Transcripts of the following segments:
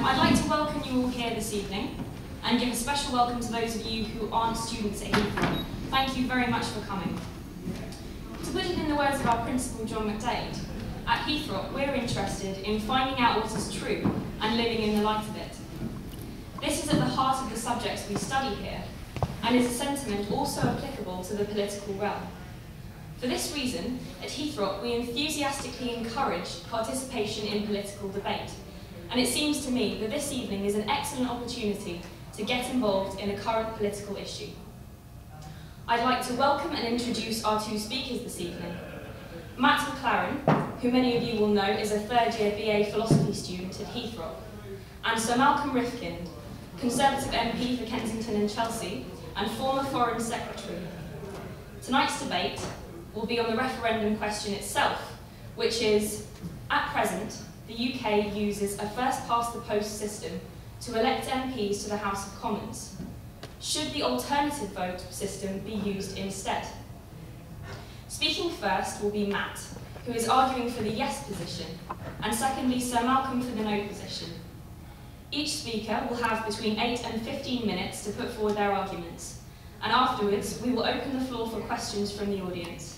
I'd like to welcome you all here this evening and give a special welcome to those of you who aren't students at Heythrop. Thank you very much for coming. To put it in the words of our principal, John McDade, at Heythrop we're interested in finding out what is true and living in the light of it. This is at the heart of the subjects we study here and is a sentiment also applicable to the political realm. For this reason, at Heythrop we enthusiastically encourage participation in political debate, and it seems to me that this evening is an excellent opportunity to get involved in a current political issue. I'd like to welcome and introduce our two speakers this evening. Matt McLaren, who many of you will know is a third-year BA philosophy student at Heythrop, and Sir Malcolm Rifkind, Conservative MP for Kensington and Chelsea and former Foreign Secretary. Tonight's debate will be on the referendum question itself, which is, at present, the UK uses a first-past-the-post system to elect MPs to the House of Commons. Should the alternative vote system be used instead? Speaking first will be Matt, who is arguing for the yes position, and secondly Sir Malcolm for the no position. Each speaker will have between 8 and 15 minutes to put forward their arguments, and afterwards we will open the floor for questions from the audience.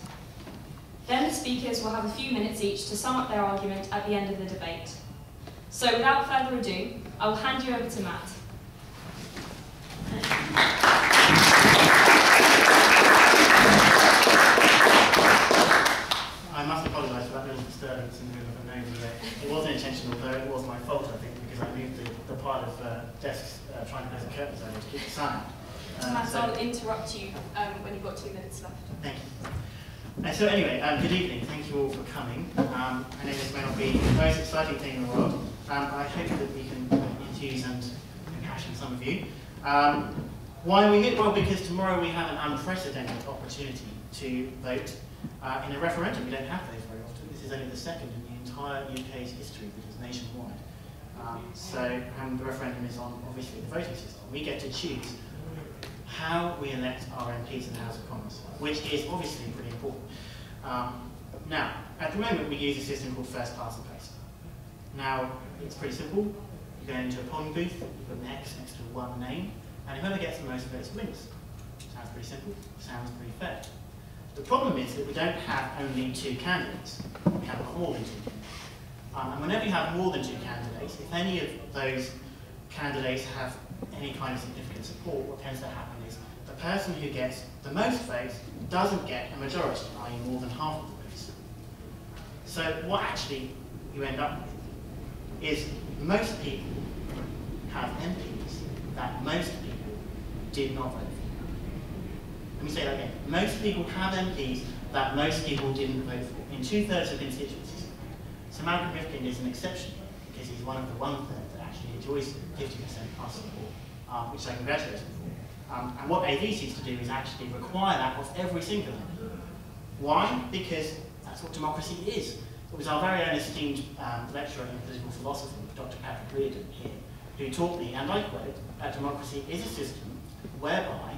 Then the speakers will have a few minutes each to sum up their argument at the end of the debate. So without further ado, I will hand you over to Matt. I must apologise for that little disturbance in the middle of a name delay. It wasn't intentional, though it was my fault, I think, because I moved the pile of desks trying to close the curtains over to keep the sun out. Matt, I'll interrupt you when you've got 2 minutes left. Thank you. So anyway, good evening. Thank you all for coming. I know this may not be the most exciting thing in the world. I hope that we can enthuse and impassion some of you. Why are we here? Well, because tomorrow we have an unprecedented opportunity to vote in a referendum. We don't have those very often. This is only the second in the entire UK's history that is nationwide. And the referendum is on, obviously, the voting system. We get to choose how we elect our MPs in the House of Commons, which is obviously pretty important. Now, at the moment we use a system called first past the post. Now, it's pretty simple. You go into a polling booth, you put an X next to one name, and whoever gets the most votes wins. Sounds pretty simple, sounds pretty fair. The problem is that we don't have only 2 candidates, we have more than 2. And whenever you have more than 2 candidates, if any of those candidates have any kind of significant support, what tends to happen is the person who gets the most votes doesn't get a majority, i.e. more than half of the votes. So what actually you end up with is most people have MPs that most people did not vote for. Let me say that again. Most people have MPs that most people didn't vote for in 2/3 of constituencies. So Malcolm Rifkind is an exception because he's one of the 1/3 that actually enjoys 50% plus support, which I congratulate him for. And what AV seeks to do is actually require that of every single MP. Why? Because that's what democracy is. It was our very own esteemed lecturer in political philosophy, Dr. Patrick Reardon here, who taught me, and I quote, that democracy is a system whereby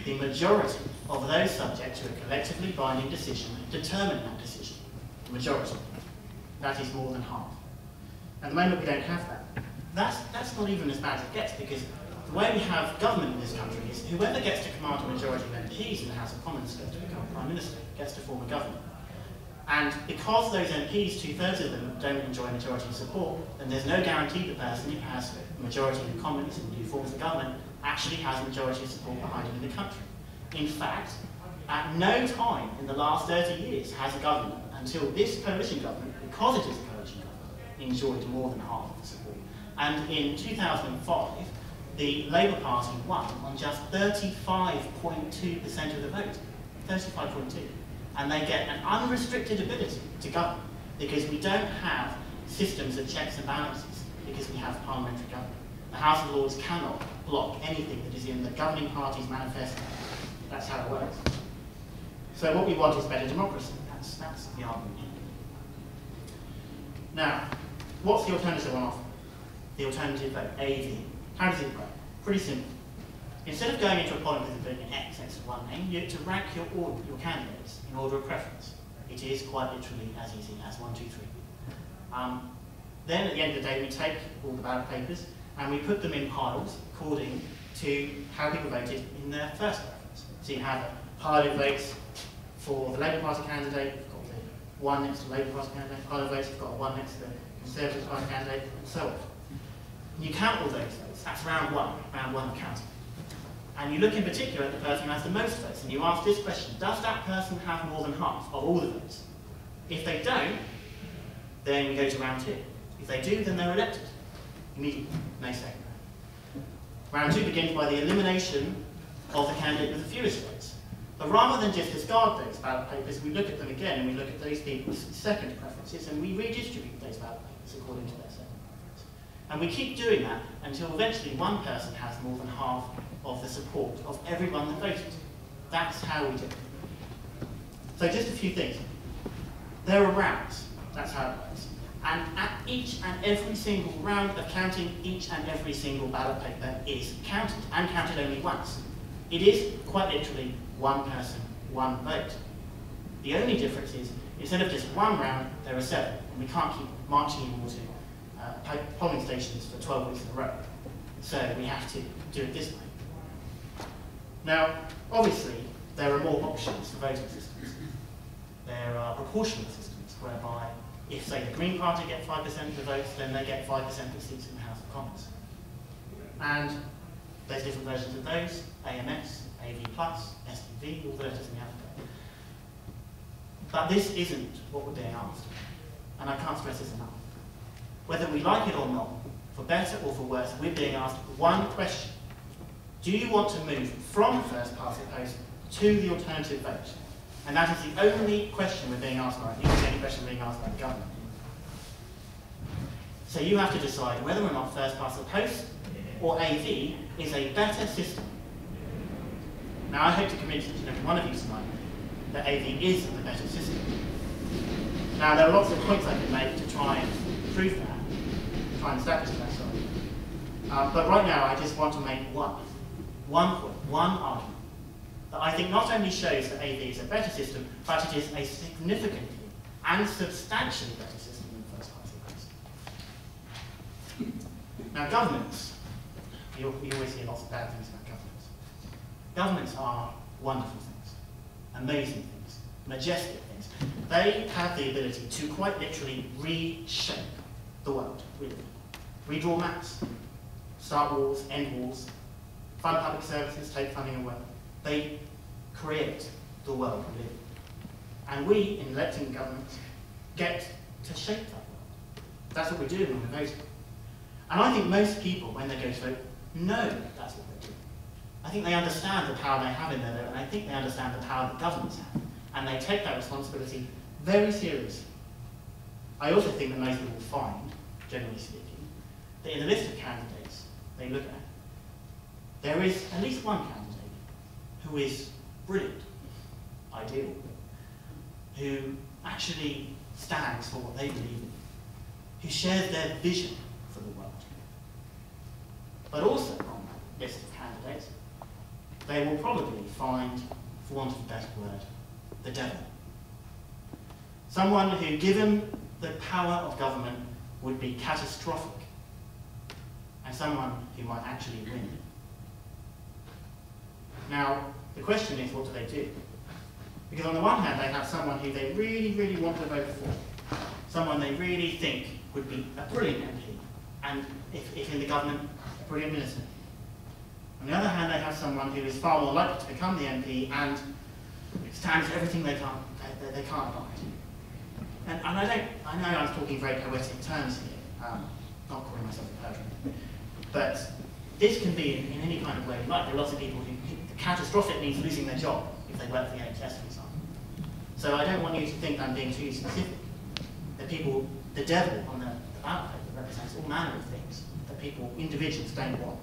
the majority of those subject to a collectively binding decision determine that decision. The majority. That is more than half. At the moment we don't have that. That's not even as bad as it gets, because the way we have government in this country is whoever gets to command a majority of MPs in the House of Commons gets to become Prime Minister, gets to form a government. And because those MPs, 2/3 of them, don't enjoy majority support, then there's no guarantee the person who has a majority in the Commons and who forms the government actually has a majority of support behind him in the country. In fact, at no time in the last 30 years has a government, until this coalition government, because it is a coalition government, enjoyed more than half of the support. And in 2005, the Labour Party won on just 35.2% of the vote. 35.2. And they get an unrestricted ability to govern, because we don't have systems of checks and balances, because we have parliamentary government. The House of Lords cannot block anything that is in the governing party's manifesto. That's how it works. So what we want is better democracy. That's the argument here. Now, what's the alternative on offer? The alternative vote, AV. How does it work? Pretty simple. Instead of going into a polling booth and putting an X next to one name, you have to rank your candidates in order of preference. It is quite literally as easy as 1, 2, 3. Then at the end of the day, we take all the ballot papers and we put them in piles according to how people voted in their first preference. So you have a pile of votes for the Labour Party candidate, you've got the one next to the Labour Party candidate, pile of votes, you've got a one next to the Conservative Party candidate, and so on. And you count all those votes, that's round one of counting. And you look in particular at the person who has the most votes, and you ask this question: does that person have more than half of all the votes? If they don't, then we go to round two. If they do, then they're elected immediately, no second round. Round two begins by the elimination of the candidate with the fewest votes. But rather than just discard those ballot papers, we look at them again and we look at those people's second preferences and we redistribute those ballot papers according to their second preference. And we keep doing that until eventually one person has more than half of the support of everyone that voted. That's how we do it. So just a few things. There are rounds, that's how it works. And at each and every single round of counting, each and every single ballot paper is counted, and counted only once. It is, quite literally, one person, one vote. The only difference is, instead of just one round, there are 7, and we can't keep marching you all to polling stations for 12 weeks in a row. So we have to do it this way. Now, obviously, there are more options for voting systems. There are proportional systems, whereby if, say, the Green Party get 5% of the votes, then they get 5% of the seats in the House of Commons. And there's different versions of those: AMS, AV+, SPV, all the letters in the alphabet. But this isn't what we're being asked. And I can't stress this enough. Whether we like it or not, for better or for worse, we're being asked one question. Do you want to move from first past the post to the alternative vote? And that is the only question we're being asked by. It's the only question being asked by the government. So you have to decide whether or not first past the post or AV is a better system. Now I hope to convince each and every one of you tonight that AV is the better system. Now there are lots of points I can make to try and prove that, try and establish that, sorry. But right now I just want to make one point, one argument, that I think not only shows that AV is a better system, but it is a significantly and substantially better system than first past the post. Now governments, you always hear lots of bad things about governments. Governments are wonderful things, amazing things, majestic things. They have the ability to quite literally reshape the world we live in. Redraw maps, start wars, end wars, fund public services, take funding away. They create the world we live in. And we, in electing governments, get to shape that world. That's what we're doing when we're voting. And I think most people, when they go to vote, know that's what they're doing. I think they understand the power they have in their vote, and I think they understand the power that governments have. And they take that responsibility very seriously. I also think that most people find, generally speaking, that in the list of candidates they look at, there is at least one candidate who is brilliant, ideal, who actually stands for what they believe in, who shares their vision for the world. But also on that list of candidates, they will probably find, for want of a better word, the devil. Someone who, given the power of government, would be catastrophic, and someone who might actually win. Now, the question is, what do they do? Because on the one hand, they have someone who they really, really want to vote for, someone they really think would be a brilliant MP, and if in the government, a brilliant minister. On the other hand, they have someone who is far more likely to become the MP and stands for everything they can't abide. And I know I'm talking very poetic terms here, not calling myself a poet, but this can be in any kind of way. Like there are lots of people who catastrophic means losing their job if they work for the NHS, for example. So I don't want you to think I'm being too specific. That people, the devil on the ballot paper represents all manner of things that people, individuals, don't like.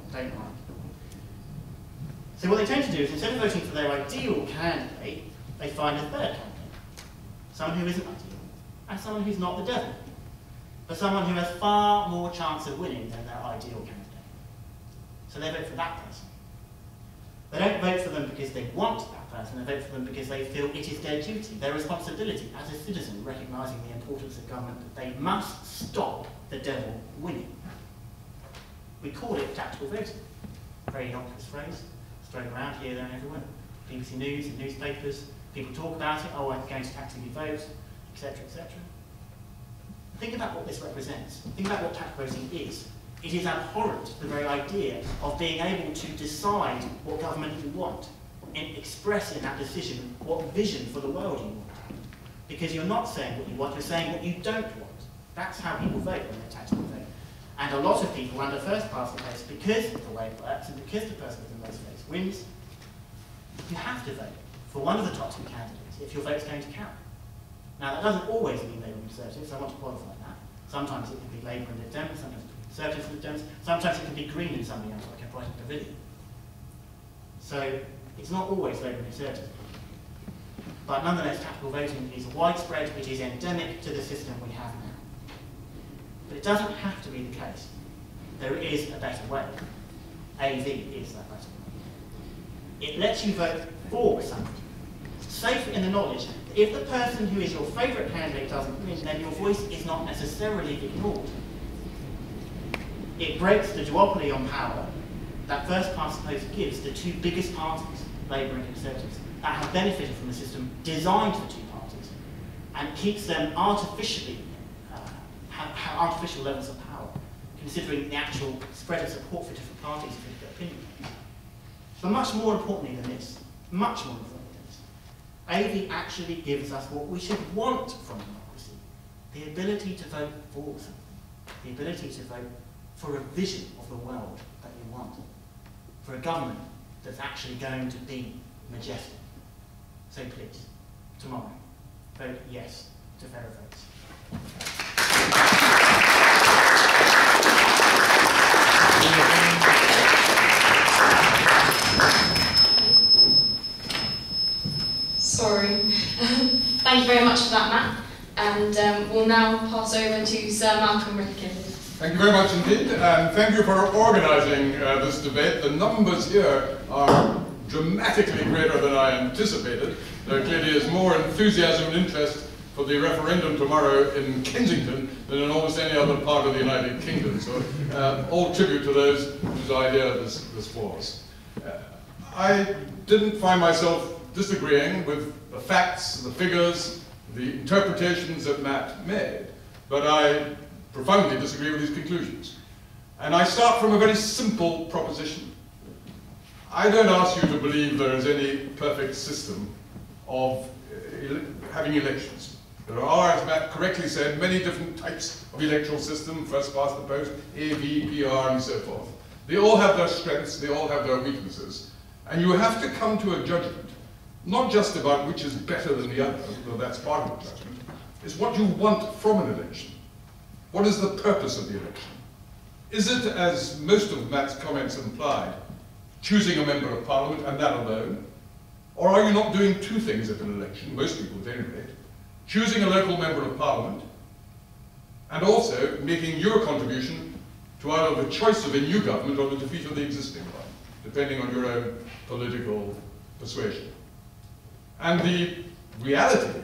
So what they tend to do is, instead of voting for their ideal candidate, they find a third candidate. Someone who isn't ideal, and someone who's not the devil, but someone who has far more chance of winning than their ideal candidate. So they vote for that person. They don't vote for them because they want that person, they vote for them because they feel it is their duty, their responsibility as a citizen, recognising the importance of government, that they must stop the devil winning. We call it tactical voting. Very innocuous phrase, it's thrown around here, there and everywhere. BBC News and newspapers, people talk about it, oh, I'm going to tactically vote, etc., etc. Think about what this represents. Think about what tactical voting is. It is abhorrent to the very idea of being able to decide what government you want and express in that decision what vision for the world you want. Because you're not saying what you want, you're saying what you don't want. That's how people vote when they tactically vote. And a lot of people under first past the post, because of the way it works and because the person with the most votes wins, you have to vote for one of the top two candidates if your vote's going to count. Now that doesn't always mean Labour and Conservatives, I want to qualify that. Sometimes it can be Labour and Lib Dems, sometimes it can be Conservatives and Lib Dems, sometimes it can be Green and something else, like a Brighton Pavilion. So it's not always Labour and Conservatives. But nonetheless, tactical voting is widespread, it is endemic to the system we have now. But it doesn't have to be the case. There is a better way. AV is that better way. It lets you vote for somebody, safe in the knowledge that if the person who is your favourite candidate doesn't win, then your voice is not necessarily ignored. It breaks the duopoly on power that first past the post gives the two biggest parties, Labour and Conservatives, that have benefited from a system designed for two parties, and keeps them artificially have artificial levels of power, considering the actual spread of support for different parties for different opinions. But much more importantly than this, much more importantly than this, AV actually gives us what we should want from democracy: the ability to vote for something, the ability to vote for a vision of the world that we want, for a government that's actually going to be majestic. So please, tomorrow, vote yes to fairer votes. Sorry. Thank you very much for that, Matt. And we'll now pass over to Sir Malcolm Rifkind. Thank you very much indeed, and thank you for organising this debate. The numbers here are dramatically greater than I anticipated. There clearly is more enthusiasm and interest for the referendum tomorrow in Kensington than in almost any other part of the United Kingdom. So all tribute to those whose idea this was. I didn't find myself disagreeing with the facts, the figures, the interpretations that Matt made, but I profoundly disagree with his conclusions. And I start from a very simple proposition. I don't ask you to believe there is any perfect system of having elections. There are, as Matt correctly said, many different types of electoral system, first past the post, AV, PR, and so forth. They all have their strengths, they all have their weaknesses. And you have to come to a judgment, not just about which is better than the other, though that's part of the judgment. It's what you want from an election. What is the purpose of the election? Is it, as most of Matt's comments implied, choosing a member of parliament and that alone? Or are you not doing two things at an election, most people at any rate, choosing a local member of parliament and also making your contribution to either the choice of a new government or the defeat of the existing one, depending on your own political persuasion? And the reality,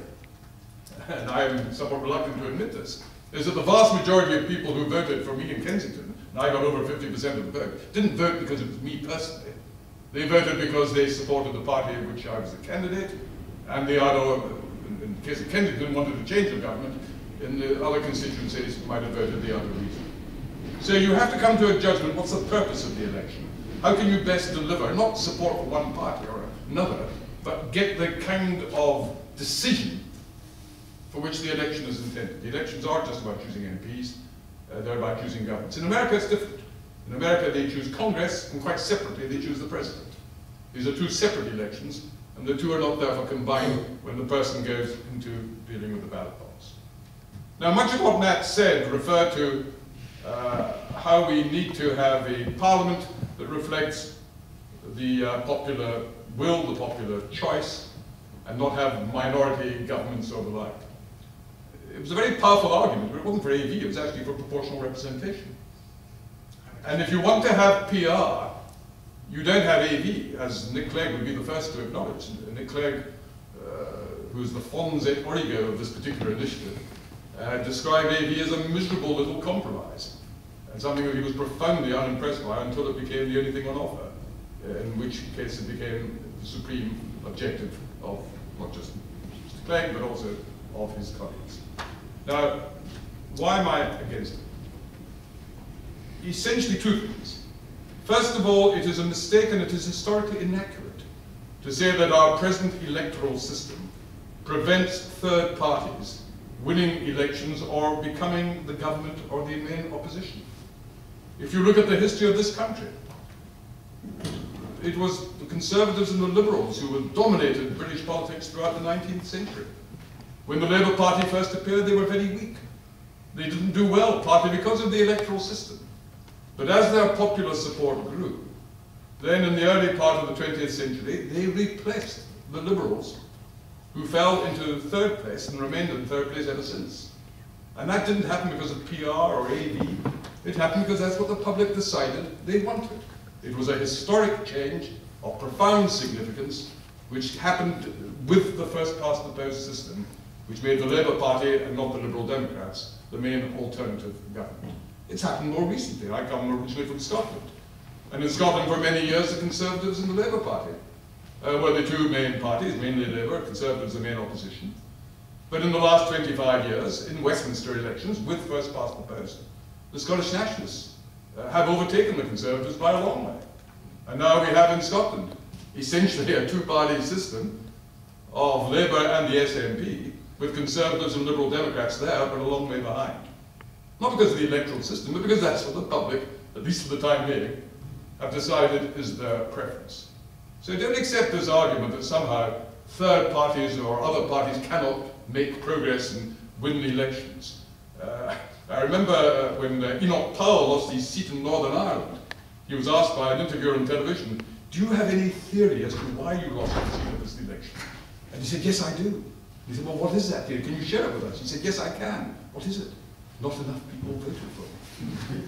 and I am somewhat reluctant to admit this, is that the vast majority of people who voted for me in Kensington, and I got over 50% of the vote, didn't vote because it was me personally. They voted because they supported the party in which I was the candidate, and they either, in the case of Kensington, wanted to change the government. In the other constituencies, might have voted the other reason. So you have to come to a judgment. What's the purpose of the election? How can you best deliver, not support for one party or another, but get the kind of decision for which the election is intended? The elections aren't just about choosing MPs, they're about choosing governments. In America, it's different. In America, they choose Congress, and quite separately, they choose the president. These are two separate elections, and the two are not therefore combined when the person goes into dealing with the ballot box. Now, much of what Matt said referred to how we need to have a parliament that reflects the popular will, the popular choice, and not have minority governments or the like. It was a very powerful argument, but it wasn't for AV, it was actually for proportional representation. And if you want to have PR, you don't have AV, as Nick Clegg would be the first to acknowledge. Nick Clegg, who is the fons et origo of this particular initiative, described AV as a miserable little compromise, and something that he was profoundly unimpressed by until it became the only thing on offer, in which case it became the supreme objective of not just Mr. Clegg, but also of his colleagues. Now, why am I against it? Essentially two things. First of all, it is a mistake and it is historically inaccurate to say that our present electoral system prevents third parties winning elections or becoming the government or the main opposition. If you look at the history of this country, it was the Conservatives and the Liberals who dominated British politics throughout the 19th century. When the Labour Party first appeared, they were very weak. They didn't do well, partly because of the electoral system. But as their popular support grew, then in the early part of the 20th century, they replaced the Liberals, who fell into third place and remained in third place ever since. And that didn't happen because of PR or AV. It happened because that's what the public decided they wanted. It was a historic change of profound significance, which happened with the first past the post system, which made the Labour Party and not the Liberal Democrats the main alternative government. It's happened more recently. I come originally from Scotland. And in Scotland for many years the Conservatives and the Labour Party were the two main parties, mainly Labour, Conservatives the main opposition. But in the last 25 years, in Westminster elections, with first past the post, the Scottish Nationalists have overtaken the Conservatives by a long way. And now we have in Scotland essentially a two-party system of Labour and the SNP, with Conservatives and Liberal Democrats there, but a long way behind. Not because of the electoral system, but because that's what the public, at least for the time being, have decided is their preference. So don't accept this argument that somehow third parties or other parties cannot make progress and win elections. I remember when Enoch Powell lost his seat in Northern Ireland, he was asked by an interviewer on television, do you have any theory as to why you lost your seat in this election? And he said, yes, I do. He said, well, what is that theory? Can you share it with us? He said, yes, I can. What is it? Not enough people voted for me.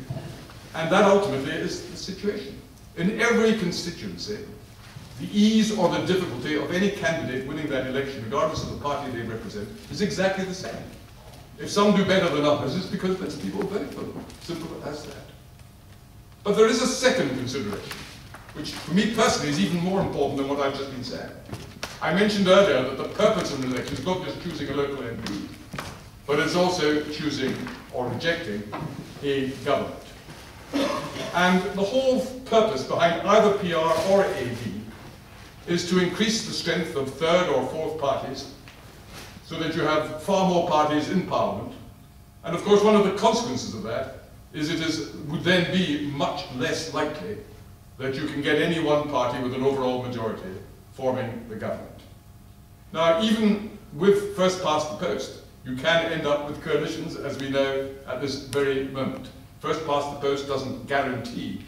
And that ultimately is the situation. In every constituency, the ease or the difficulty of any candidate winning that election, regardless of the party they represent, is exactly the same. If some do better than others, it's because less people vote for them. Simple as that. But there is a second consideration, which for me personally is even more important than what I've just been saying. I mentioned earlier that the purpose of an election is not just choosing a local MP, but it's also choosing or rejecting a government. And the whole purpose behind either PR or AV is to increase the strength of third or fourth parties so that you have far more parties in Parliament. And of course, one of the consequences of that is would then be much less likely that you can get any one party with an overall majority forming the government. Now, even with first past the post, you can end up with coalitions, as we know at this very moment. First past the post doesn't guarantee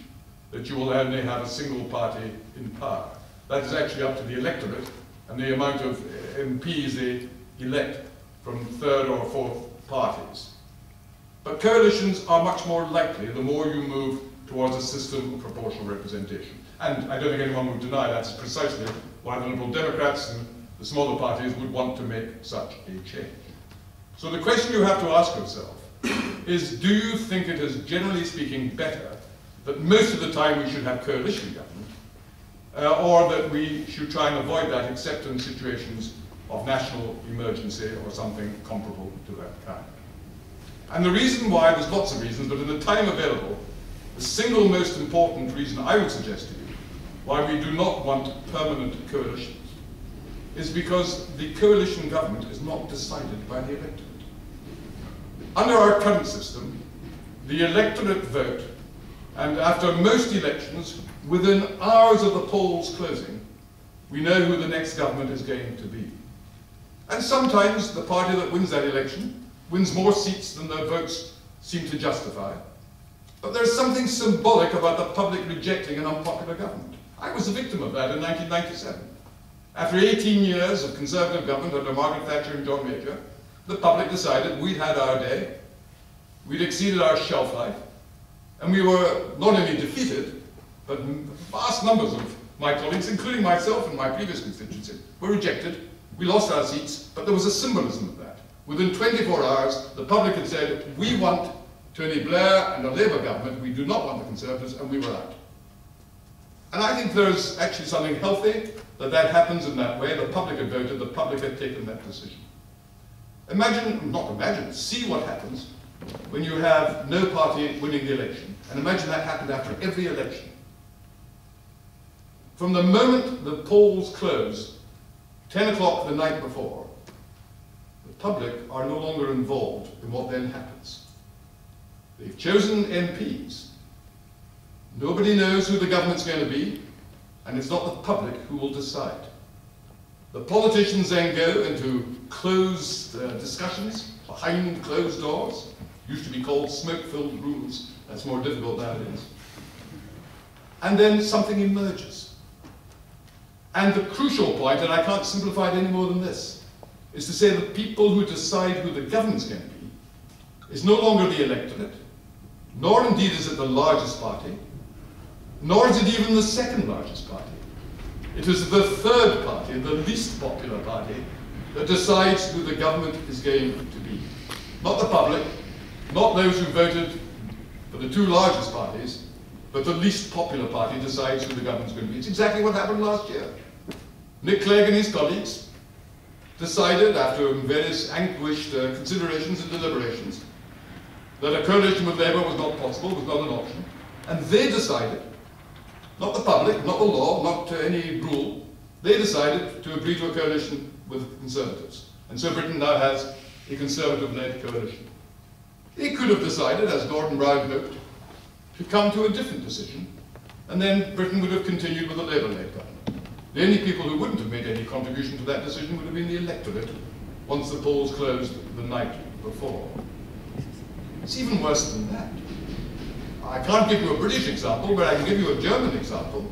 that you will only have a single party in power. That is actually up to the electorate and the amount of MPs they elect from third or fourth parties. But coalitions are much more likely the more you move towards a system of proportional representation. And I don't think anyone would deny that's precisely why the Liberal Democrats and the smaller parties would want to make such a change. So the question you have to ask yourself is, do you think it is, generally speaking, better that most of the time we should have coalition government, or that we should try and avoid that except in situations of national emergency or something comparable to that kind? And the reason why, there's lots of reasons, but in the time available, the single most important reason I would suggest to you why we do not want permanent coalitions is because the coalition government is not decided by the electorate. Under our current system, the electorate vote, and after most elections, within hours of the polls closing, we know who the next government is going to be. And sometimes the party that wins that election wins more seats than their votes seem to justify. But there's something symbolic about the public rejecting an unpopular government. I was a victim of that in 1997. After 18 years of Conservative government under Margaret Thatcher and John Major, the public decided we'd had our day, we'd exceeded our shelf life, and we were not only defeated, but vast numbers of my colleagues, including myself and my previous constituency, were rejected. We lost our seats, but there was a symbolism of that. Within 24 hours, the public had said, we want Tony Blair and a Labour government, we do not want the Conservatives, and we were out. And I think there's actually something healthy that happens in that way. The public had voted, the public had taken that decision. Imagine, not imagine, see what happens when you have no party winning the election. And imagine that happened after every election. From the moment the polls close, 10 o'clock the night before, the public are no longer involved in what then happens. They've chosen MPs. Nobody knows who the government's going to be, and it's not the public who will decide. The politicians then go into closed discussions behind closed doors. Used to be called smoke-filled rooms. That's more difficult nowadays. And then something emerges. And the crucial point, and I can't simplify it any more than this, is to say the people who decide who the government's going to be is no longer the electorate, nor indeed is it the largest party, nor is it even the second largest party. It is the third party, the least popular party, that decides who the government is going to be. Not the public, not those who voted for the two largest parties, but the least popular party decides who the government's going to be. It's exactly what happened last year. Nick Clegg and his colleagues decided, after various anguished considerations and deliberations, that a coalition with Labour was not possible, was not an option. And they decided, not the public, not the law, not any rule, they decided to agree to a coalition with Conservatives. And so Britain now has a Conservative-led coalition. They could have decided, as Gordon Brown hoped, to come to a different decision, and then Britain would have continued with a Labour-led government. The only people who wouldn't have made any contribution to that decision would have been the electorate once the polls closed the night before. It's even worse than that. I can't give you a British example, but I can give you a German example,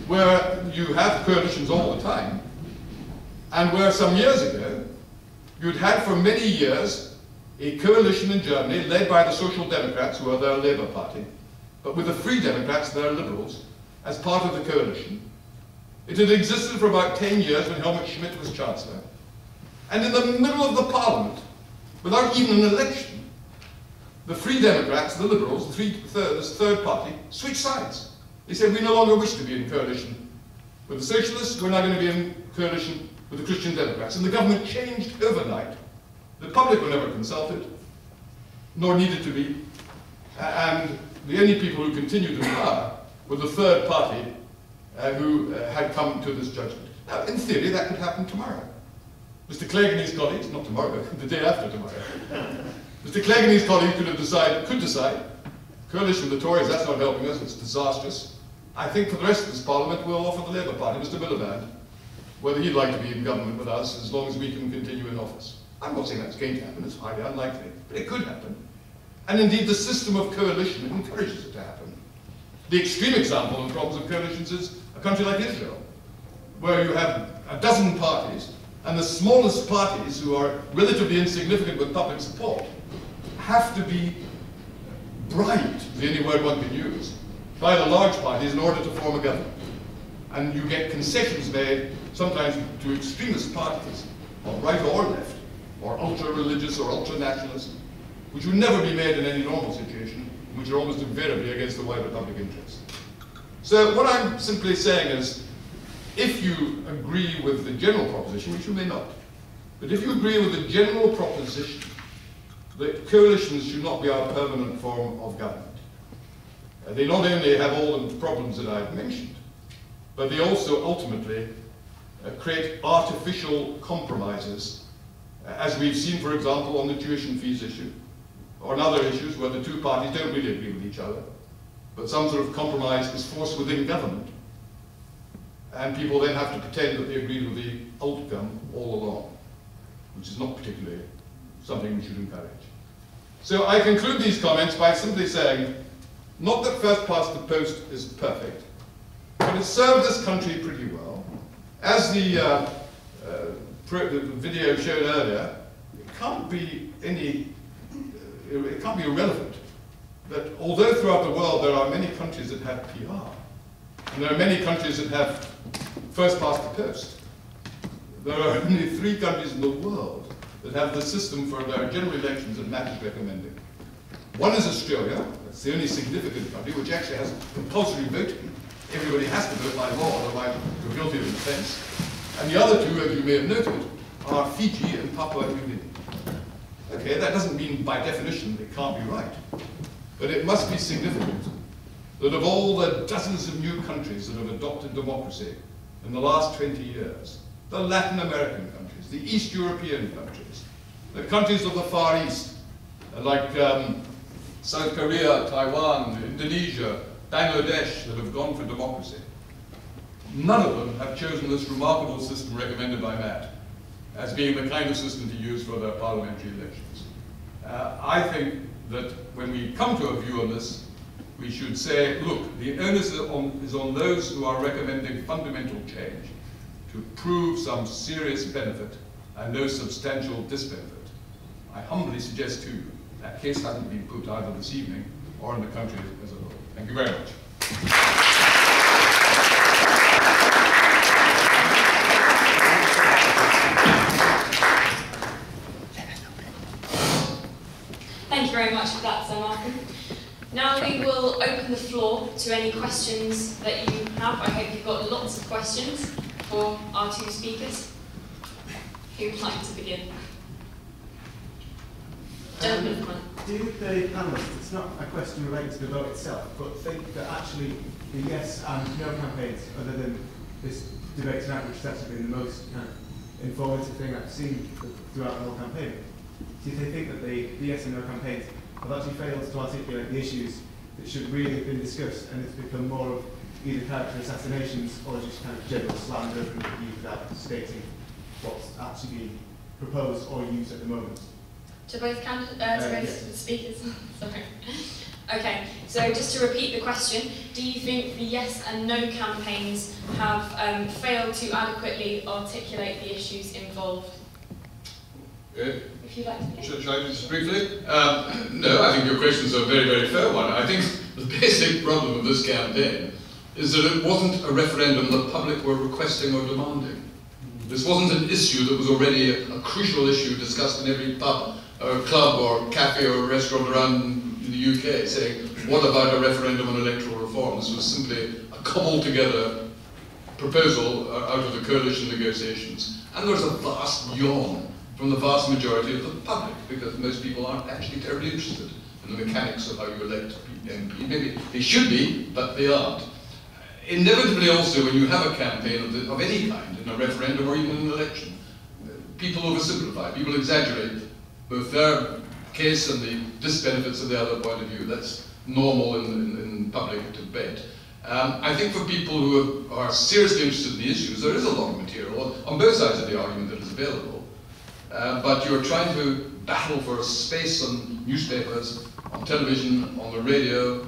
where you have coalitions all the time, and where some years ago, you'd had for many years a coalition in Germany led by the Social Democrats, who are their Labour party, but with the Free Democrats, their Liberals, as part of the coalition. It had existed for about 10 years when Helmut Schmidt was Chancellor. And in the middle of the Parliament, without even an election, the Free Democrats, the Liberals, this third party, switched sides. They said, we no longer wish to be in coalition with the Socialists, we're now going to be in coalition with the Christian Democrats. And the government changed overnight. The public were never consulted, nor needed to be, and the only people who continued in power were the third party who had come to this judgment. Now, in theory, that could happen tomorrow. Mr. Clegg and his colleagues, not tomorrow, the day after tomorrow, Mr. Clegg and his colleagues could decide, coalition with the Tories, that's not helping us, it's disastrous. I think for the rest of this Parliament, we'll offer the Labour Party, Mr. Miliband, whether he'd like to be in government with us as long as we can continue in office. I'm not saying that's going to happen, it's highly unlikely, but it could happen. And indeed, the system of coalition encourages it to happen. The extreme example of problems of coalitions is a country like Israel, where you have a dozen parties, and the smallest parties, who are relatively insignificant with public support, have to be bribed, the only word one can use, by the large parties in order to form a government. And you get concessions made, sometimes to extremist parties, on right or left, or ultra-religious or ultra-nationalist, which would never be made in any normal situation, which are almost invariably against the wider public interest. So what I'm simply saying is, if you agree with the general proposition, which you may not, but if you agree with the general proposition that coalitions should not be our permanent form of government, they not only have all the problems that I've mentioned, but they also ultimately create artificial compromises, as we've seen, for example, on the tuition fees issue, or on other issues where the two parties don't really agree with each other, but some sort of compromise is forced within government, and people then have to pretend that they agreed with the outcome all along, which is not particularly something we should encourage. So I conclude these comments by simply saying, not that first past the post is perfect, but it served this country pretty well. As the video showed earlier, it can't be irrelevant that although throughout the world there are many countries that have PR, and there are many countries that have first past the post, there are only 3 countries in the world that have the system for their general elections and matters recommending. One is Australia, that's the only significant country, which actually has compulsory voting. Everybody has to vote by law, otherwise you're guilty of an offence. And the other 2, as you may have noted, are Fiji and Papua New Guinea. Okay, that doesn't mean by definition it can't be right. But it must be significant that of all the dozens of new countries that have adopted democracy in the last 20 years, the Latin American countries, the East European countries, the countries of the Far East, like South Korea, Taiwan, Indonesia, Bangladesh, that have gone for democracy, none of them have chosen this remarkable system recommended by Matt as being the kind of system to use for their parliamentary elections. I think that when we come to a view on this, we should say, look, the onus is on those who are recommending fundamental change to prove some serious benefit and no substantial disbenefit. I humbly suggest to you that case hasn't been put either this evening or in the country as a whole. Thank you very much. Thank you very much for that, Sir Markham. Now we will open the floor to any questions that you have. I hope you've got lots of questions for our 2 speakers. Who would like to begin? Gentlemen, come on. Do the panellists, it's not a question related to the vote itself, but think that actually the yes and no campaigns, other than this debate tonight, which has actually been the most kind of informative thing I've seen throughout the whole campaign, do they think that the yes and no campaigns have actually failed to articulate the issues that should really have been discussed, and it's become more of either character assassinations or just kind of general slander and review without stating what's actually being proposed or used at the moment? To both yes. speakers? Sorry. Okay, so just to repeat the question, do you think the yes and no campaigns have failed to adequately articulate the issues involved? If you'd like to begin. Shall I just briefly? No, I think your question's a very, very fair one. I think the basic problem of this campaign is that it wasn't a referendum the public were requesting or demanding. This wasn't an issue that was already a crucial issue discussed in every pub or club or cafe or restaurant around the UK, saying, what about a referendum on electoral reform? This was simply a cobbled together proposal out of the coalition negotiations. And there's a vast yawn from the vast majority of the public, because most people aren't actually terribly interested in the mechanics of how you elect MP. Maybe they should be, but they aren't. Inevitably also, when you have a campaign of any kind, in a referendum or even in an election, people oversimplify, people exaggerate both their case and the disbenefits of the other point of view. That's normal in public debate. I think for people who are seriously interested in the issues, there is a lot of material on both sides of the argument that is available. But you're trying to battle for space on newspapers, on television, on the radio,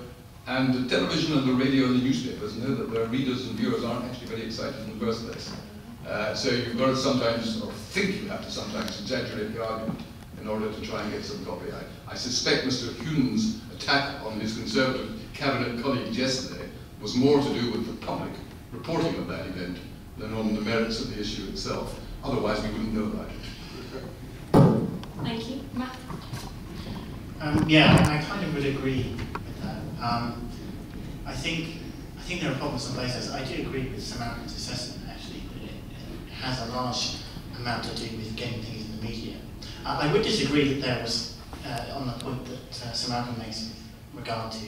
and the television and the radio and the newspapers know that their readers and viewers aren't actually very excited in the first place. So you've got to sometimes, or think you have to sometimes, exaggerate the argument in order to try and get some copy. I suspect Mr. Hune's attack on his Conservative cabinet colleagues yesterday was more to do with the public reporting of that event than on the merits of the issue itself. Otherwise, we wouldn't know about it. Thank you. Matt? Yeah, I kind of would agree with that. I think there are problems in places. I do agree with Sir Malcolm's assessment, actually, that it has a large amount to do with getting things in the media. I would disagree that there was, on the point that Sir Malcolm makes with regard to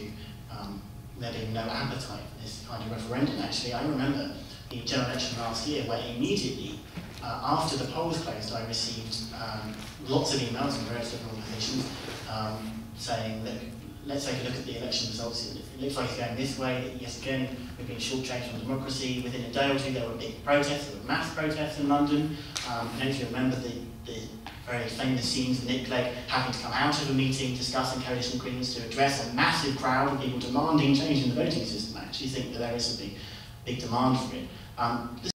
there being no appetite for this kind of referendum. Actually, I remember the general election last year where immediately after the polls closed, I received lots of emails from various different organisations saying, look, let's take a look at the election results. It looks like it's going this way. Yes, again, we've been shortchanged on democracy. Within a day or two, there were big protests. There were mass protests in London. If you remember the very famous scenes of Nick Clegg having to come out of a meeting discussing coalition agreements to address a massive crowd of people demanding change in the voting system. I actually think that there is a big demand for it. The